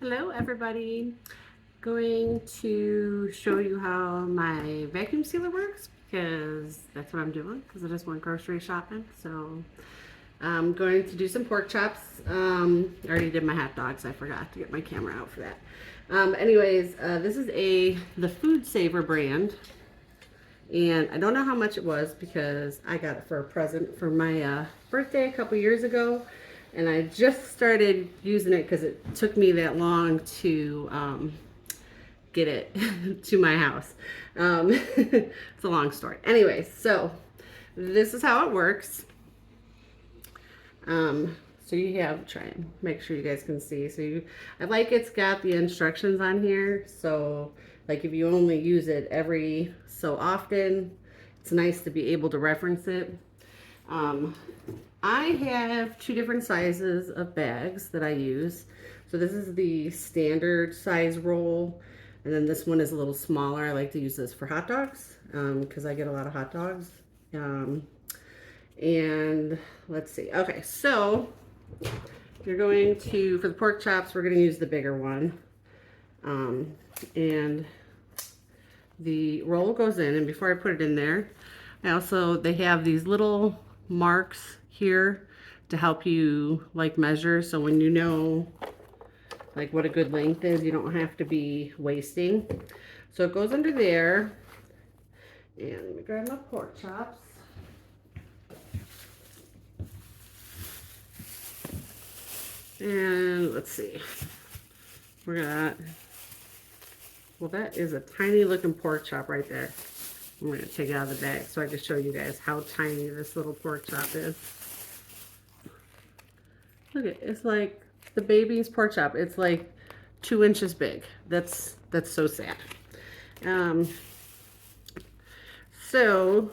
Hello everybody. Going to show you how my vacuum sealer works because that's what I'm doing because I just went grocery shopping. So I'm going to do some pork chops. I already did my hot dogs. I forgot to get my camera out for that. This is the Food Saver brand, and I don't know how much it was because I got it for a present for my birthday a couple years ago, and I just started using it because it took me that long to get it to my house. It's a long story. Anyway, so this is how it works. So you have, try and make sure you guys can see. I like it's got the instructions on here. So like if you only use it every so often, it's nice to be able to reference it. Um, I have two different sizes of bags that I use. So this is the standard size roll, and then this one is a little smaller. I like to use this for hot dogs because I get a lot of hot dogs. Um, and let's see. Okay, so you're going to, for the pork chops, we're going to use the bigger one. And the roll goes in, and before I put it in there, they have these little marks here to help you like measure. So when you know like what a good length is, you don't have to be wasting. So it goes under there. And let me grab my pork chops. And let's see. We're gonna, well, that is a tiny looking pork chop right there. I'm gonna take it out of the bag so I can show you guys how tiny this little pork chop is. Look at, it's like the baby's pork chop. It's like 2 inches big. That's so sad. Um, so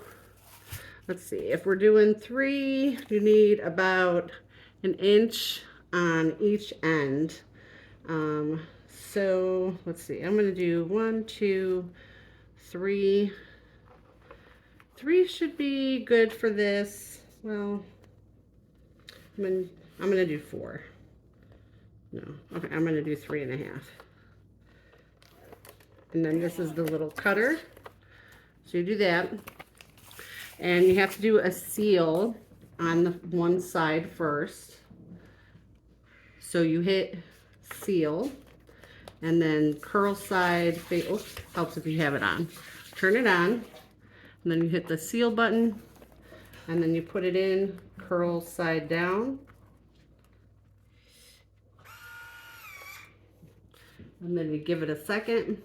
let's see. If we're doing 3, you need about 1 inch on each end. So let's see. I'm gonna do 1, 2, 3. 3 should be good for this. Well, I'm gonna do 4. No, okay, I'm gonna do 3.5. And then this is the little cutter. So you do that. And you have to do a seal on the one side first. So you hit seal, and then curl side, oops, helps if you have it on. Turn it on, and then you hit the seal button, and then you put it in, curl side down. And then you give it a second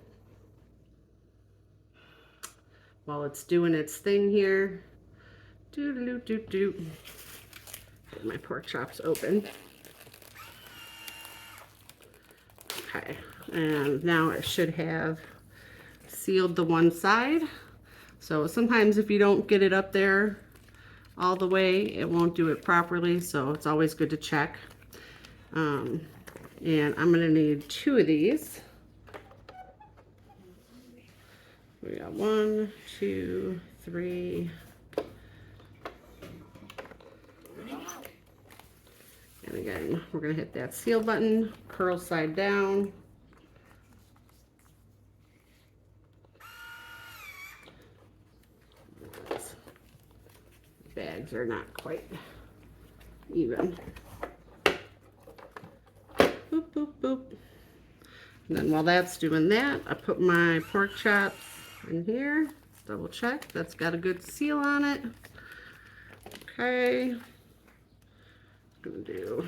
while it's doing its thing here. Get my pork chops open. Okay, and now it should have sealed the one side. So sometimes if you don't get it up there all the way, it won't do it properly, so it's always good to check. And I'm gonna need 2 of these. We got 1, 2, 3. And again, we're gonna hit that seal button, curl side down. Bags are not quite even. Boop, boop, boop. And then while that's doing that, I put my pork chops in here. Double check, that's got a good seal on it. Okay. Gonna do.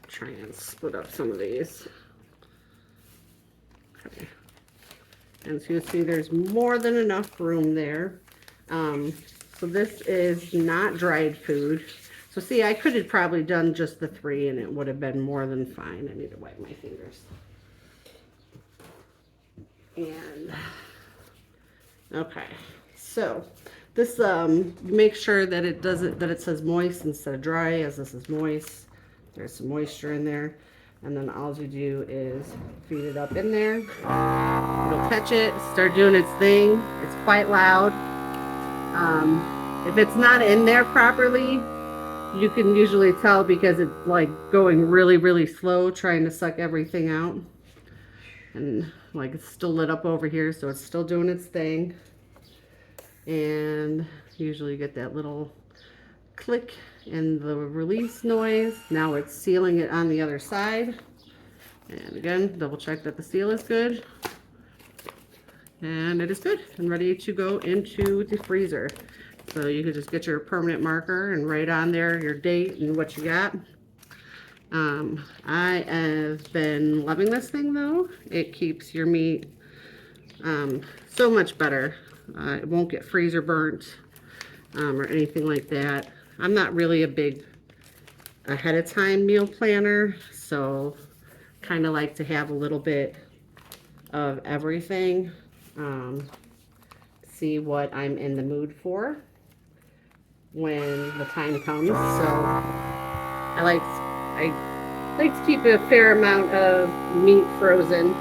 Try and split up some of these. Okay. And so you see there's more than enough room there. So this is not dried food. So see, I could have probably done just the 3 and it would have been more than fine. I need to wipe my fingers. And, okay, so this, make sure that it doesn't, that it says moist instead of dry, as this is moist. There's some moisture in there. And then all you do is feed it up in there. It'll catch it, start doing its thing. It's quite loud. If it's not in there properly, You can usually tell because it's like going really, really slow, trying to suck everything out. And like it's still lit up over here, so it's still doing its thing. And usually you get that little click and the release noise. Now it's sealing it on the other side. And again, double check that the seal is good. And it is good and ready to go into the freezer. So you can just get your permanent marker and write on there your date and what you got. I have been loving this thing though. It keeps your meat so much better. It won't get freezer burnt or anything like that. I'm not really a big ahead of time meal planner, so kind of like to have a little bit of everything. See what I'm in the mood for when the time comes. So I like to keep a fair amount of meat frozen,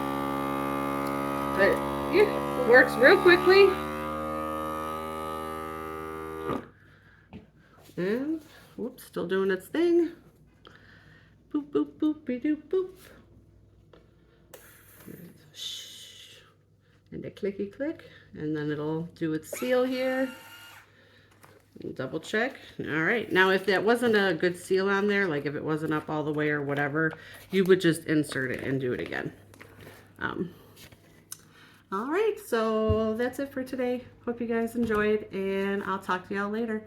but yeah, it works real quickly. And whoops, still doing its thing. Boop boop boop be doop boop. Shh. And a clicky click, and then it'll do its seal here. Double check. All right, now if that wasn't a good seal on there, like if it wasn't up all the way or whatever, you would just insert it and do it again. All right, so that's it for today. Hope you guys enjoyed, and I'll talk to y'all later.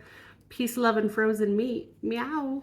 Peace, love, and frozen meat. Meow.